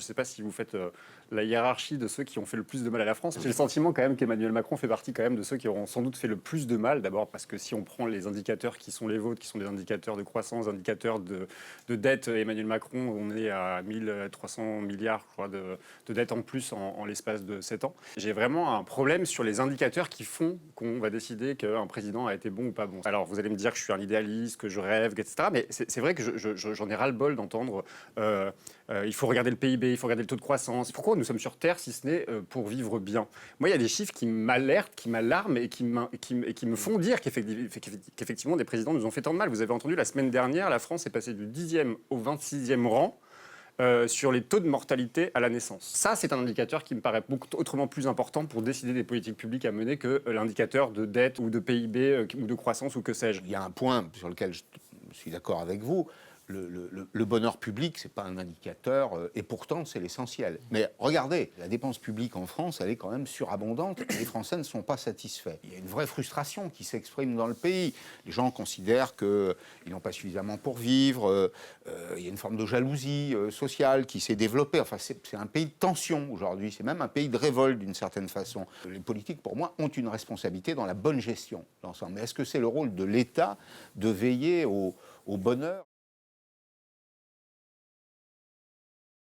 ne sais pas si vous faites la hiérarchie de ceux qui ont fait le plus de mal à la France. J'ai le sentiment quand même qu'Emmanuel Macron fait partie quand même de ceux qui auront sans doute fait le plus de mal. D'abord parce que si on prend les indicateurs qui sont les vôtres, qui sont des indicateurs de croissance, indicateurs de dette, Emmanuel Macron, on est à 1300 milliards je crois, de dette en plus en l'espace de 7 ans. J'ai vraiment un problème sur les indicateurs qui font qu'on va décider qu'un président a été bon ou pas bon. Alors vous allez me dire que je suis un idéaliste, que je rêve, etc. Mais c'est vrai que j'en ai ras-le-bol d'entendre il faut regarder le PIB, il faut regarder le taux de croissance. Pourquoi nous sommes sur Terre si ce n'est pour vivre bien? Moi, il y a des chiffres qui m'alertent, qui m'alarment et qui me font dire qu'effectivement des présidents nous ont fait tant de mal. Vous avez entendu, la semaine dernière, la France est passée du 10e au 26e rang sur les taux de mortalité à la naissance. Ça, c'est un indicateur qui me paraît autrement plus important pour décider des politiques publiques à mener que l'indicateur de dette ou de PIB ou de croissance ou que sais-je. Il y a un point sur lequel je suis d'accord avec vous. Le bonheur public, ce n'est pas un indicateur, et pourtant c'est l'essentiel. Mais regardez, la dépense publique en France, elle est quand même surabondante, et les Français ne sont pas satisfaits. Il y a une vraie frustration qui s'exprime dans le pays. Les gens considèrent qu'ils n'ont pas suffisamment pour vivre, il y a une forme de jalousie sociale qui s'est développée. Enfin, c'est un pays de tension aujourd'hui, c'est même un pays de révolte d'une certaine façon. Les politiques, pour moi, ont une responsabilité dans la bonne gestion de l'ensemble. Mais est-ce que c'est le rôle de l'État de veiller au bonheur ?